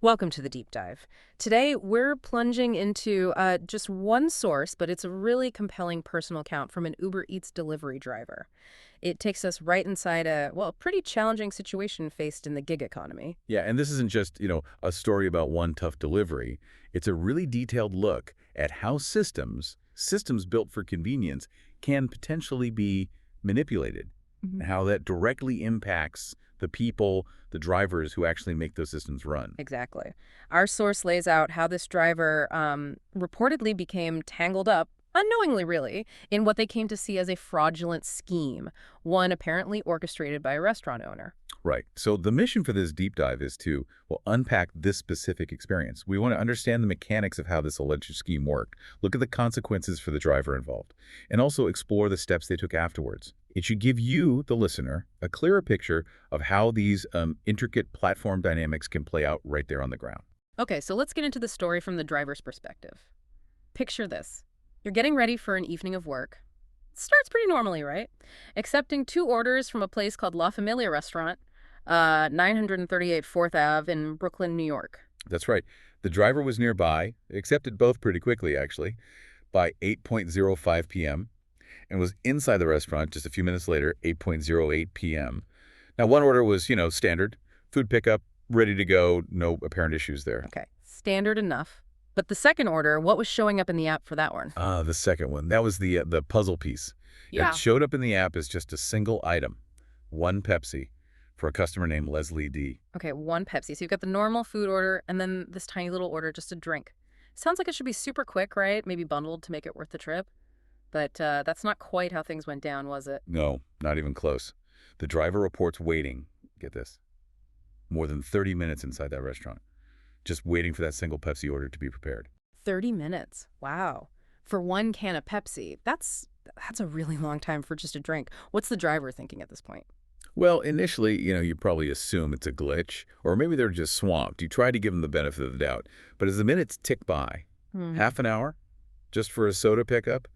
Welcome to the deep dive. Today, we're plunging into just one source, but it's a really compelling personal account from an Uber Eats delivery driver. It takes us right inside a pretty challenging situation faced in the gig economy. Yeah, and this isn't just, a story about one tough delivery. It's a really detailed look at how systems built for convenience can potentially be manipulated, Mhm. and how that directly impacts the people, the drivers who actually make those systems run. Exactly. Our source lays out how this driver reportedly became tangled up, unknowingly really, in what they came to see as a fraudulent scheme, one apparently orchestrated by a restaurant owner. Right. So the mission for this deep dive is to, well, unpack this specific experience. We want to understand the mechanics of how this alleged scheme worked, look at the consequences for the driver involved, and also explore the steps they took afterwards. It should give you, the listener, a clearer picture of how these intricate platform dynamics can play out right there on the ground. Okay, so let's get into the story from the driver's perspective. Picture this. You're getting ready for an evening of work. Starts pretty normally, right? Accepting two orders from a place called La Familia Restaurant, 938 4th Ave in Brooklyn, New York. That's right. The driver was nearby, accepted both pretty quickly, actually, by 8:05 p.m., and was inside the restaurant just a few minutes later, 8:08 p.m. Now, one order was, standard, food pickup, ready to go, no apparent issues there. Okay, standard enough. But the second order, what was showing up in the app for that one? Ah, the second one. That was the puzzle piece. It Yeah. showed up in the app as just a single item, one Pepsi, for a customer named Leslie D. Okay, one Pepsi. So you've got the normal food order and then this tiny little order, just a drink. Sounds like it should be super quick, right? Maybe bundled to make it worth the trip. But that's not quite how things went down, was it? No, not even close. The driver reports waiting, get this, more than 30 minutes inside that restaurant, just waiting for that single Pepsi order to be prepared. 30 minutes. Wow. For one can of Pepsi. That's a really long time for just a drink. What's the driver thinking at this point? Well, initially, you probably assume it's a glitch, or maybe they're just swamped. You try to give them the benefit of the doubt. But as the minutes tick by, Hmm. half an hour just for a soda pickup,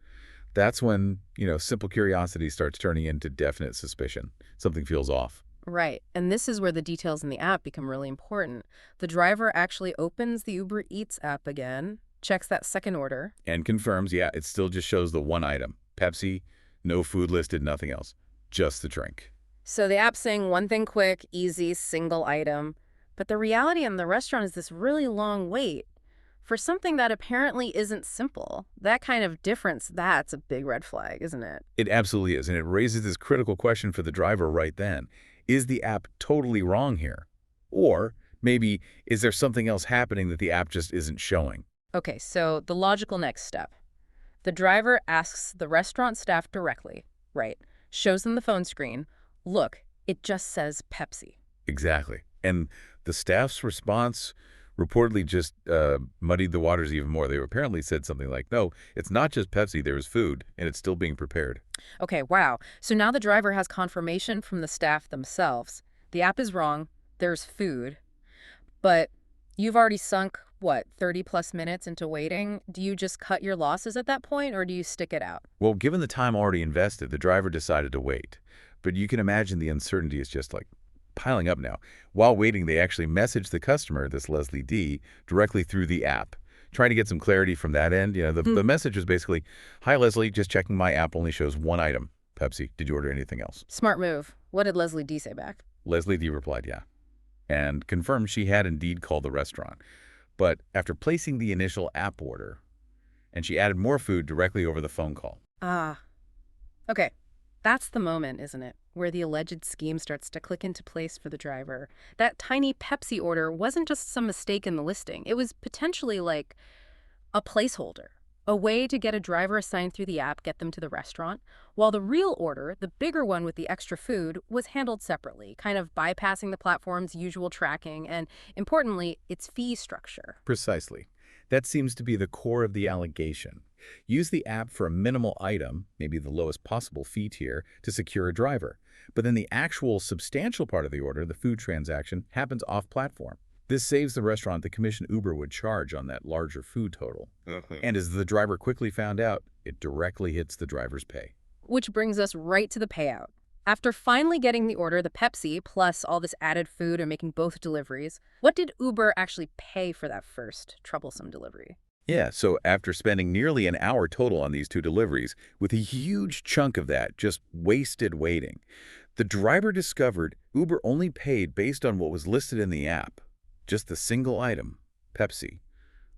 that's when, simple curiosity starts turning into definite suspicion. Something feels off. Right. And this is where the details in the app become really important. The driver actually opens the Uber Eats app again, checks that second order. And confirms, yeah, it still just shows the one item. Pepsi, no food listed, nothing else. Just the drink. So the app's saying one thing quick, easy, single item. But the reality in the restaurant is this really long wait for something that apparently isn't simple. That kind of difference, that's a big red flag, isn't it? It absolutely is, and it raises this critical question for the driver right then. Is the app totally wrong here? Or maybe is there something else happening that the app just isn't showing? Okay, so the logical next step. The driver asks the restaurant staff directly, right? Shows them the phone screen. Look, it just says Pepsi. Exactly. And the staff's response reportedly just muddied the waters even more. They apparently said something like, no, it's not just Pepsi, there is food, and it's still being prepared. Okay, wow. So now the driver has confirmation from the staff themselves. The app is wrong. There's food. But you've already sunk, what, 30 plus minutes into waiting? Do you just cut your losses at that point or do you stick it out? Well, given the time already invested, the driver decided to wait. But you can imagine the uncertainty is just like piling up now. While waiting, they actually messaged the customer, this Leslie D, directly through the app, trying to get some clarity from that end. The message was basically, hi, Leslie, just checking my app only shows one item, Pepsi. Did you order anything else? Smart move. What did Leslie D say back? Leslie D replied, yeah, and confirmed she had indeed called the restaurant. But after placing the initial app order, and she added more food directly over the phone call. Ah, okay. That's the moment, isn't it? Where the alleged scheme starts to click into place for the driver. That tiny Pepsi order wasn't just some mistake in the listing. It was potentially like a placeholder, a way to get a driver assigned through the app, get them to the restaurant, while the real order, the bigger one with the extra food, was handled separately, kind of bypassing the platform's usual tracking and, importantly, its fee structure. Precisely. That seems to be the core of the allegation. Use the app for a minimal item, maybe the lowest possible fee tier, to secure a driver. But then the actual substantial part of the order, the food transaction, happens off-platform. This saves the restaurant the commission Uber would charge on that larger food total. And as the driver quickly found out, it directly hits the driver's pay. Which brings us right to the payout. After finally getting the order, the Pepsi, plus all this added food and making both deliveries, what did Uber actually pay for that first troublesome delivery? Yeah, so after spending nearly an hour total on these two deliveries, with a huge chunk of that just wasted waiting, the driver discovered Uber only paid based on what was listed in the app. Just the single item, Pepsi.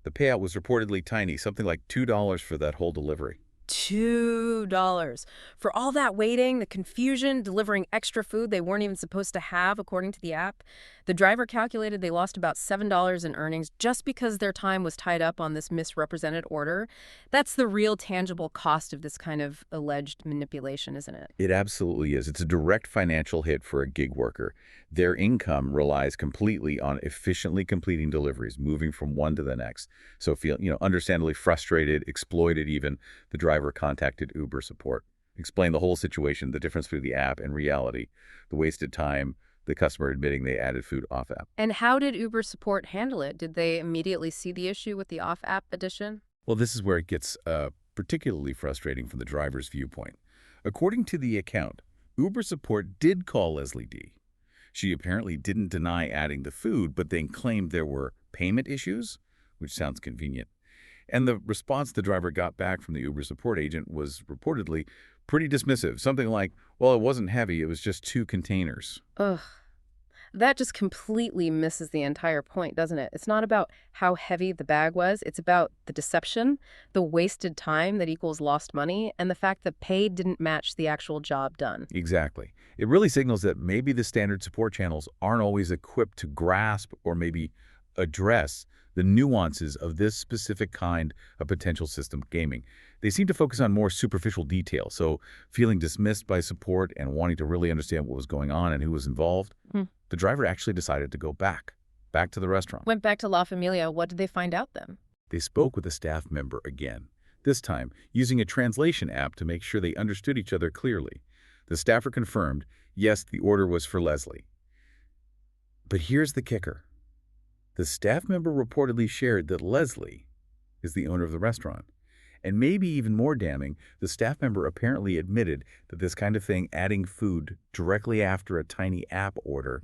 The payout was reportedly tiny, something like $2 for that whole delivery. $2. For all that waiting, the confusion, delivering extra food they weren't even supposed to have, according to the app, the driver calculated they lost about $7 in earnings just because their time was tied up on this misrepresented order. That's the real tangible cost of this kind of alleged manipulation, isn't it? It absolutely is. It's a direct financial hit for a gig worker. Their income relies completely on efficiently completing deliveries, moving from one to the next. So understandably frustrated, exploited even, the driver contacted Uber support, explained the whole situation, the difference between the app and reality, the wasted time, the customer admitting they added food off app. And how did Uber support handle it? Did they immediately see the issue with the off-app edition? Well, this is where it gets particularly frustrating from the driver's viewpoint. According to the account, Uber support did call Leslie D. She apparently didn't deny adding the food, but then claimed there were payment issues, which sounds convenient. And the response the driver got back from the Uber support agent was reportedly pretty dismissive. Something like, well, it wasn't heavy, it was just 2 containers. Ugh. That just completely misses the entire point, doesn't it? It's not about how heavy the bag was. It's about the deception, the wasted time that equals lost money, and the fact that pay didn't match the actual job done. Exactly. It really signals that maybe the standard support channels aren't always equipped to grasp or maybe address the nuances of this specific kind of potential system gaming. They seem to focus on more superficial details, so feeling dismissed by support and wanting to really understand what was going on and who was involved, the driver actually decided to go back to the restaurant. Went back to La Familia. What did they find out then? They spoke with a staff member again, this time using a translation app to make sure they understood each other clearly. The staffer confirmed, yes, the order was for Leslie. But here's the kicker. The staff member reportedly shared that Leslie is the owner of the restaurant. And maybe even more damning, the staff member apparently admitted that this kind of thing, adding food directly after a tiny app order,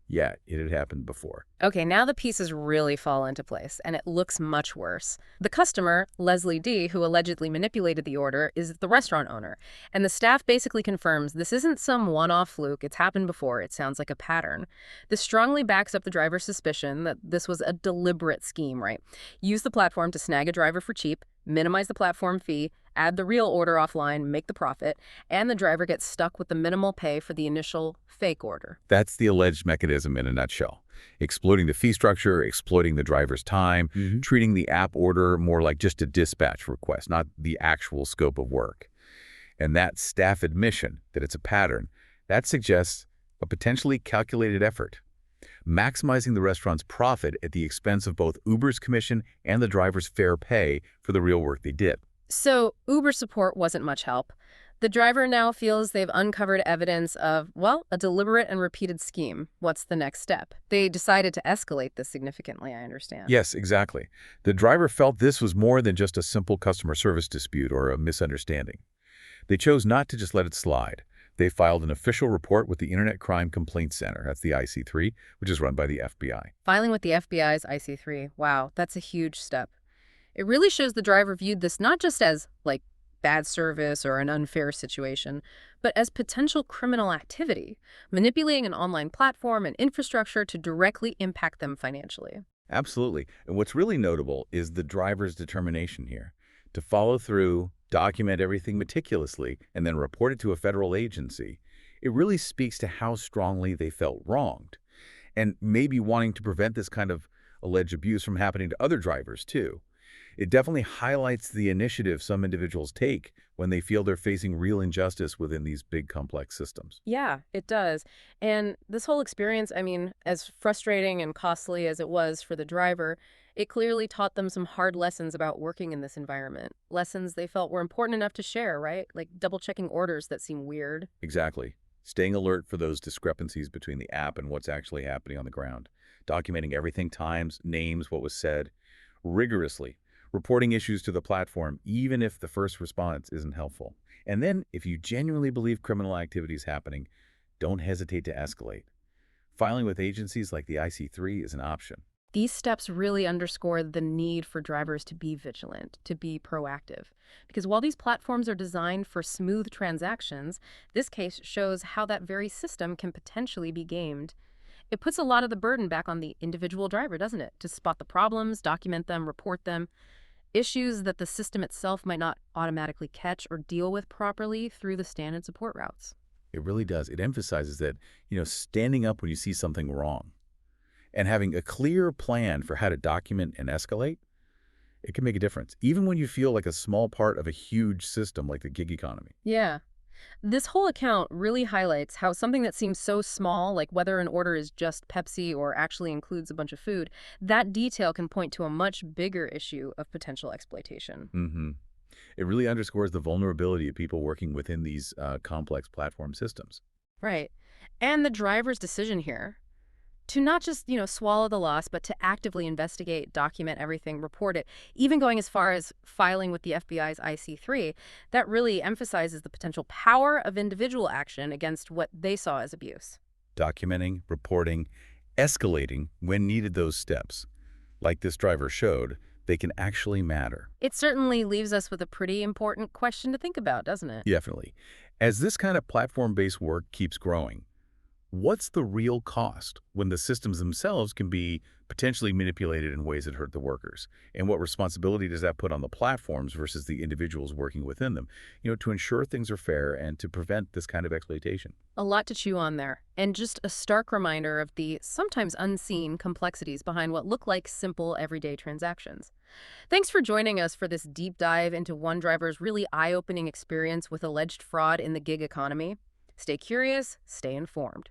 yeah, it had happened before. Okay, now the pieces really fall into place, and it looks much worse. The customer, Leslie D., who allegedly manipulated the order, is the restaurant owner. And the staff basically confirms this isn't some one-off fluke. It's happened before. It sounds like a pattern. This strongly backs up the driver's suspicion that this was a deliberate scheme, right? Use the platform to snag a driver for cheap, minimize the platform fee, add the real order offline, make the profit, and the driver gets stuck with the minimal pay for the initial fake order. That's the alleged mechanism in a nutshell. Exploiting the fee structure, exploiting the driver's time, treating the app order more like just a dispatch request, not the actual scope of work. And that staff admission that it's a pattern, that suggests a potentially calculated effort, maximizing the restaurant's profit at the expense of both Uber's commission and the driver's fair pay for the real work they did. So Uber support wasn't much help. The driver now feels they've uncovered evidence of, well, a deliberate and repeated scheme. What's the next step? They decided to escalate this significantly, I understand. Yes, exactly. The driver felt this was more than just a simple customer service dispute or a misunderstanding. They chose not to just let it slide. They filed an official report with the Internet Crime Complaint Center, that's the IC3, which is run by the FBI. Filing with the FBI's IC3. Wow, that's a huge step. It really shows the driver viewed this not just as, like, bad service or an unfair situation, but as potential criminal activity, manipulating an online platform and infrastructure to directly impact them financially. Absolutely. And what's really notable is the driver's determination here to follow through, document everything meticulously, and then report it to a federal agency. It really speaks to how strongly they felt wronged and maybe wanting to prevent this kind of alleged abuse from happening to other drivers, too. It definitely highlights the initiative some individuals take when they feel they're facing real injustice within these big, complex systems. Yeah, it does. And this whole experience, I mean, as frustrating and costly as it was for the driver, it clearly taught them some hard lessons about working in this environment. Lessons they felt were important enough to share, right? Like double-checking orders that seem weird. Exactly. Staying alert for those discrepancies between the app and what's actually happening on the ground. Documenting everything, times, names, what was said, rigorously. Reporting issues to the platform, even if the first response isn't helpful. And then, if you genuinely believe criminal activity is happening, don't hesitate to escalate. Filing with agencies like the IC3 is an option. These steps really underscore the need for drivers to be vigilant, to be proactive. Because while these platforms are designed for smooth transactions, this case shows how that very system can potentially be gamed. It puts a lot of the burden back on the individual driver, doesn't it? To spot the problems, document them, report them, issues that the system itself might not automatically catch or deal with properly through the standard support routes. It really does. It emphasizes that, standing up when you see something wrong and having a clear plan for how to document and escalate, it can make a difference, even when you feel like a small part of a huge system like the gig economy. Yeah. This whole account really highlights how something that seems so small, like whether an order is just Pepsi or actually includes a bunch of food, that detail can point to a much bigger issue of potential exploitation. hmm It really underscores the vulnerability of people working within these complex platform systems. Right. And the driver's decision here to not just, swallow the loss, but to actively investigate, document everything, report it, even going as far as filing with the FBI's IC3, that really emphasizes the potential power of individual action against what they saw as abuse. Documenting, reporting, escalating when needed those steps, like this driver showed, they can actually matter. It certainly leaves us with a pretty important question to think about, doesn't it? Definitely. As this kind of platform-based work keeps growing, what's the real cost when the systems themselves can be potentially manipulated in ways that hurt the workers? And what responsibility does that put on the platforms versus the individuals working within them, to ensure things are fair and to prevent this kind of exploitation? A lot to chew on there, and just a stark reminder of the sometimes unseen complexities behind what look like simple everyday transactions. Thanks for joining us for this deep dive into one driver's really eye-opening experience with alleged fraud in the gig economy. Stay curious, stay informed.